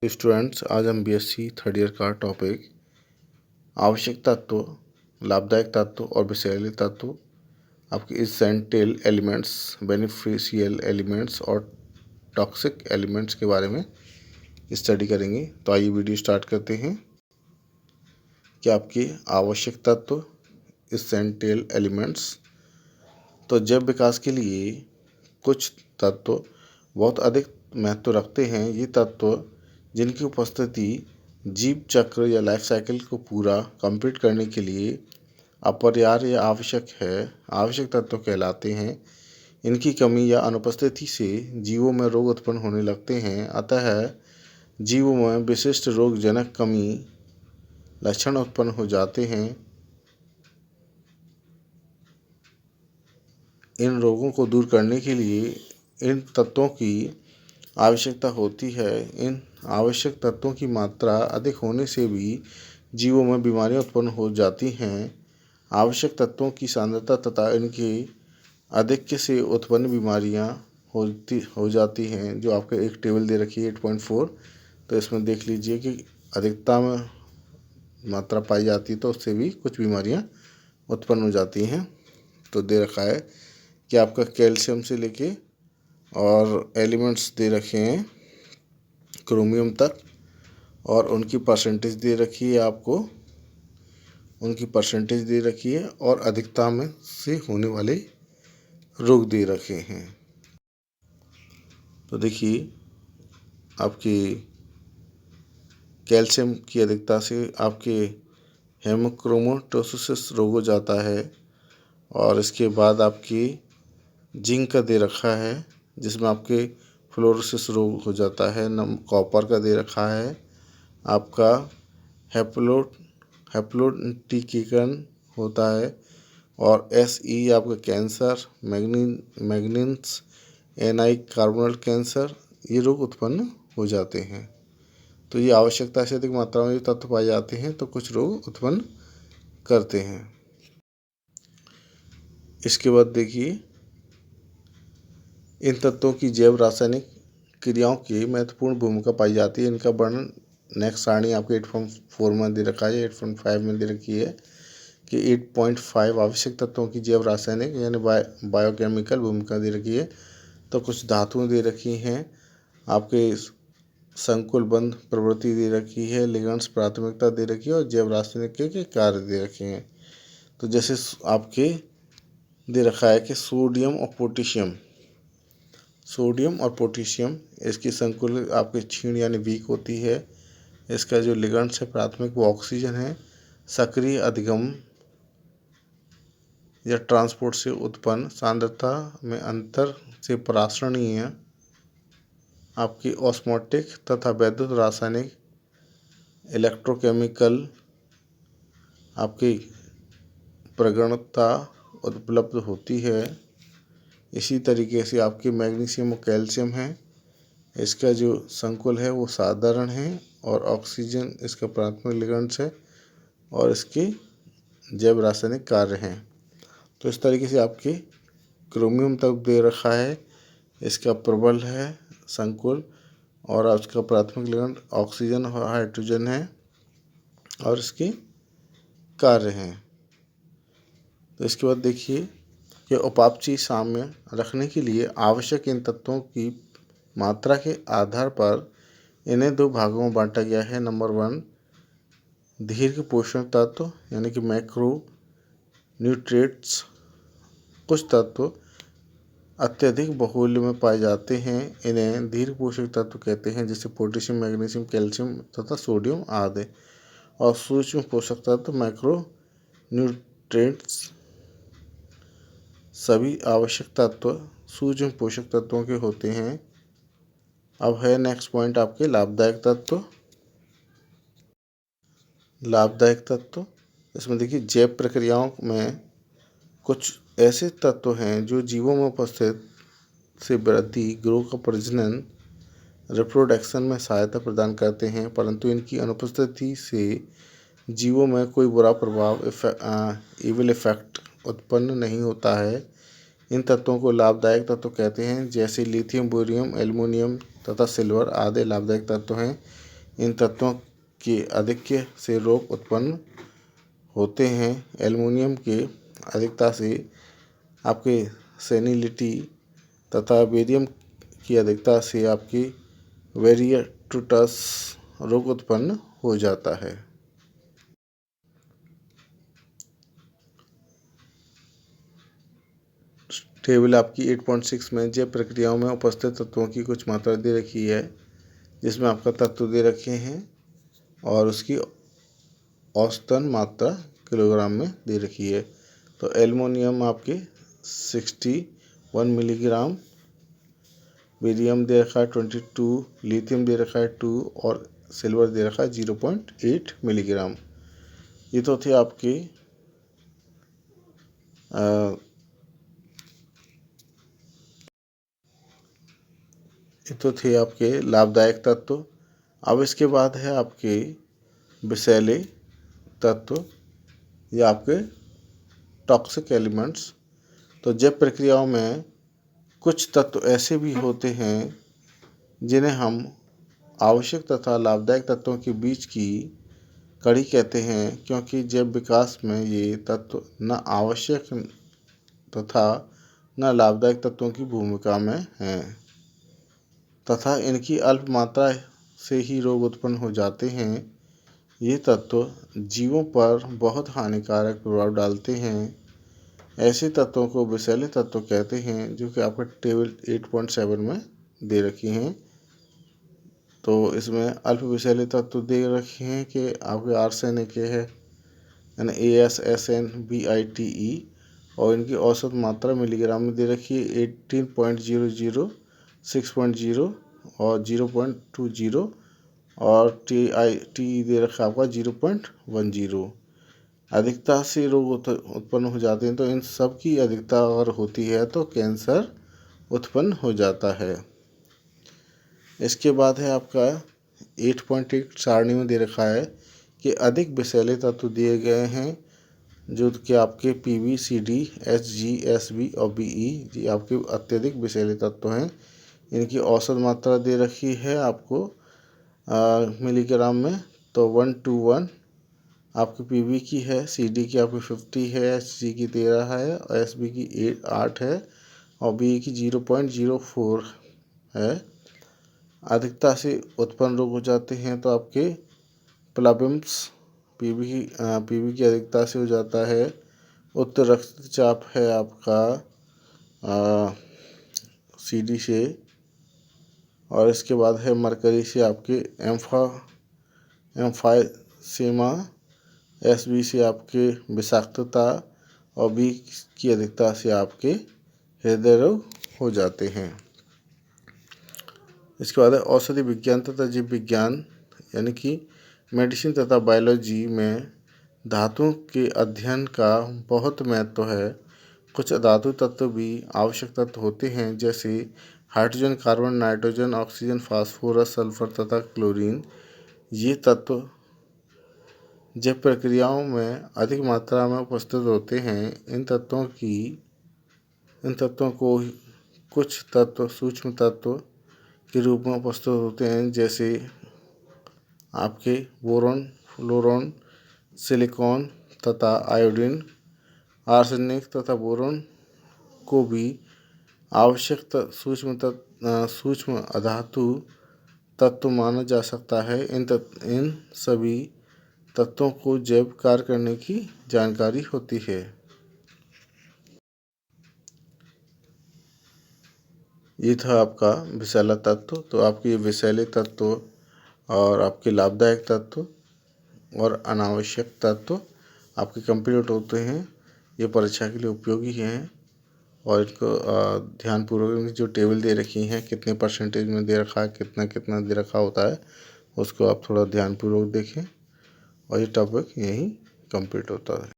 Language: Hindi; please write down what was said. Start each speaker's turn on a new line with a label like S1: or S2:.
S1: स्टूडेंट्स, आज हम बीएससी थर्ड ईयर का टॉपिक आवश्यक तत्व, लाभदायक तत्व और विषैले तत्व, आपके इसेंशियल एलिमेंट्स, बेनिफिशियल एलिमेंट्स और टॉक्सिक एलिमेंट्स के बारे में स्टडी करेंगे। तो आइए वीडियो स्टार्ट करते हैं कि आपके आवश्यक तत्व, इसेंशियल एलिमेंट्स। तो जैव विकास के लिए कुछ तत्व बहुत अधिक महत्व रखते हैं। ये तत्व जिनकी उपस्थिति जीव चक्र या लाइफ साइकिल को पूरा कंप्लीट करने के लिए अपरिहार्य या आवश्यक है, आवश्यक तत्व कहलाते हैं। इनकी कमी या अनुपस्थिति से जीवों में रोग उत्पन्न होने लगते हैं। अतः जीवों में विशिष्ट रोगजनक कमी लक्षण उत्पन्न हो जाते हैं। इन रोगों को दूर करने के लिए इन तत्वों की आवश्यकता होती है। इन आवश्यक तत्वों की मात्रा अधिक होने से भी जीवों में बीमारियां उत्पन्न हो जाती हैं। आवश्यक तत्वों की सांद्रता तथा इनके आधिक्य से उत्पन्न बीमारियां हो जाती हैं, जो आपको एक टेबल दे रखी है 8.4। तो इसमें देख लीजिए कि अधिकता में मात्रा पाई जाती है तो उससे भी कुछ बीमारियां उत्पन्न हो जाती हैं। तो दे रखा है कि आपका कैल्शियम से लेके और एलिमेंट्स दे रखे हैं क्रोमियम तक, और उनकी परसेंटेज दे रखी है आपको, उनकी परसेंटेज दे रखी है और अधिकता में से होने वाले रोग दे रखे हैं। तो देखिए, आपकी कैल्शियम की अधिकता से आपके हेमोक्रोमेटोसिस रोग हो जाता है। और इसके बाद आपकी जिंक का दे रखा है, जिसमें आपके फ्लोरोसिस रोग हो जाता है। कॉपर का दे रखा है आपका हैप्लोटिकीकरण होता है। और SE आपका कैंसर, मैग्नीज NI कार्बोनल कैंसर, ये रोग उत्पन्न हो जाते हैं। तो ये आवश्यकता से अधिक मात्रा में तत्व पाए जाते हैं तो कुछ रोग उत्पन्न करते हैं। इसके बाद देखिए, इन तत्वों की जैव रासायनिक क्रियाओं की महत्वपूर्ण भूमिका पाई जाती है। इनका वर्णन नेक्स्ट सारणी आपके 8.4 में दे रखा है, 8.5 में दे रखी है कि 8.5 आवश्यक तत्वों की जैव रासायनिक यानी बायोकेमिकल भूमिका दे रखी है। तो कुछ धातुएं दे रखी हैं, आपके संकुल बंध प्रवृत्ति दे रखी है, लिगेंड्स प्राथमिकता दे रखी है और जैव रासायनिक के कार्य दे रखे हैं। तो जैसे आपके दे रखा है कि सोडियम और पोटेशियम, इसकी संकुल आपके क्षीण यानी वीक होती है। इसका जो लिगेंड्स है प्राथमिक वो ऑक्सीजन है। सक्रिय अधिगम या ट्रांसपोर्ट से उत्पन्न सांद्रता में अंतर से परासरणीय आपकी ऑस्मोटिक तथा वैद्युत रासायनिक इलेक्ट्रोकेमिकल आपकी प्रगणता उपलब्ध होती है। इसी तरीके से आपके मैग्नीशियम और कैल्शियम है, इसका जो संकुल है वो साधारण है और ऑक्सीजन इसका प्राथमिक लिगेंड्स है और इसके जैव रासायनिक कार्य हैं। तो इस तरीके से आपके क्रोमियम तक दे रखा है, इसका प्रबल है संकुल और उसका प्राथमिक लिगेंड ऑक्सीजन और हाइड्रोजन है और इसके कार्य हैं। तो इसके बाद देखिए कि उपापचयी साम्य रखने के लिए आवश्यक इन तत्वों की मात्रा के आधार पर इन्हें दो भागों में बांटा गया है। नंबर 1, दीर्घ पोषण तत्व यानी कि मैक्रो न्यूट्रिएंट्स। कुछ तत्व अत्यधिक बाहुल्य में पाए जाते हैं, इन्हें दीर्घ पोषक तत्व कहते हैं, जैसे पोटेशियम, मैग्नीशियम, कैल्शियम तथा सोडियम आदि। और सूक्ष्म पोषक तत्व मैक्रो न्यूट्रिएंट्स। सभी आवश्यक तत्व सूक्ष्म पोषक तत्वों के होते हैं। अब है नेक्स्ट पॉइंट आपके लाभदायक तत्व। इसमें देखिए, जैव प्रक्रियाओं में कुछ ऐसे तत्व हैं जो जीवों में उपस्थित से वृद्धि, ग्रोथ का प्रजनन, रिप्रोडक्शन में सहायता प्रदान करते हैं, परंतु इनकी अनुपस्थिति से जीवों में कोई बुरा प्रभाव इविल इफेक्ट उत्पन्न नहीं होता है। इन तत्वों को लाभदायक तत्व कहते हैं, जैसे लिथियम, बोरियम, एल्युमिनियम तथा सिल्वर आदि लाभदायक तत्व हैं। इन तत्वों के आधिक्य से रोग उत्पन्न होते हैं। एल्युमिनियम के अधिकता से आपके सेनिलिटी तथा बेरियम की अधिकता से आपकी वेरिएटुटस रोग उत्पन्न हो जाता है। टेबल आपकी 8.6 में जैव प्रक्रियाओं में उपस्थित तत्वों की कुछ मात्रा दे रखी है, जिसमें आपका तत्व दे रखे हैं और उसकी औसतन मात्रा किलोग्राम में दे रखी है। तो एल्युमिनियम आपके 61 मिलीग्राम, बेरियम दे रखा है 22, लिथियम दे रखा है 2 और सिल्वर दे रखा है 0.8 मिलीग्राम। ये तो थे आपके लाभदायक तत्व। अब इसके बाद है आपके विषैले तत्व या आपके टॉक्सिक एलिमेंट्स। तो जैव प्रक्रियाओं में कुछ तत्व ऐसे भी होते हैं जिन्हें हम आवश्यक तथा लाभदायक तत्वों के बीच की कड़ी कहते हैं, क्योंकि जैव विकास में ये तत्व न आवश्यक तथा न लाभदायक तत्वों की भूमिका में हैं तथा इनकी अल्प मात्रा से ही रोग उत्पन्न हो जाते हैं। ये तत्व जीवों पर बहुत हानिकारक प्रभाव डालते हैं। ऐसे तत्वों को विषैले तत्व कहते हैं, जो कि आपका टेबल 8.7 में दे रखी हैं। तो इसमें अल्प विषैले तत्व दे रखे हैं कि आपके आर्सेनिक है, यानी ASSNBITE, और इनकी औसत मात्रा मिलीग्राम में दे रखी है 18.00, 6.0 और 0.20, और TI दे रखा है आपका 0.10। अधिकता से रोग उत्पन्न हो जाते हैं। तो इन सब की अधिकता अगर होती है तो कैंसर उत्पन्न हो जाता है। इसके बाद है आपका 8.1 सारणी में दे रखा है कि अधिक विषैले तत्व दिए गए हैं, जो कि आपके PB, CD, SG, SB और BE ये आपके अत्यधिक विषैले तत्व हैं। इनकी औसत मात्रा दे रखी है आपको मिलीग्राम में। तो 1:1 आपकी PB की है, CD की आपकी 50 है, SG की 13 है, और SB की 8 है और BE की 0.04 है। अधिकता से उत्पन्न रोग हो जाते हैं तो आपके प्लाबिम्स PB की अधिकता से हो जाता है। उच्च रक्तचाप है आपका CD से, और इसके बाद है मरकरी से आपके एम्फाइसेमा, SB से आपके विषाक्तता और B की अधिकता से आपके हृदय रोग हो जाते हैं। इसके बाद है औषधि विज्ञान तथा जीव विज्ञान, यानी कि मेडिसिन तथा बायोलॉजी में धातुओं के अध्ययन का बहुत महत्व है। कुछ धातु तत्व भी आवश्यक तत्व होते हैं, जैसे hydrogen, carbon, nitrogen, oxygen, phosphorus, sulphur तथा क्लोरीन। ये तत्व जैव प्रक्रियाओं में अधिक मात्रा में उपस्थित होते हैं। इन तत्वों को कुछ तत्व सूक्ष्म तत्व के रूप में उपस्थित होते हैं, जैसे आपके बोरॉन, फ्लोरोन, सिलिकॉन तथा आयोडीन। आर्सेनिक तथा बोरॉन को भी आवश्यक सूक्ष्म अधातु तत्व माना जा सकता है। इन सभी तत्वों को जैव कार्य करने की जानकारी होती है। ये था आपका विषैला तत्व। तो आपके विषैले तत्व और आपके लाभदायक तत्व और अनावश्यक तत्व आपके कंप्लीट होते हैं। ये परीक्षा के लिए उपयोगी हैं, और इनको ध्यानपूर्वक जो टेबल दे रखी हैं, कितने परसेंटेज में दे रखा है, कितना कितना दे रखा होता है, उसको आप थोड़ा ध्यानपूर्वक देखें, और ये टॉपिक यहीं कंप्लीट होता है।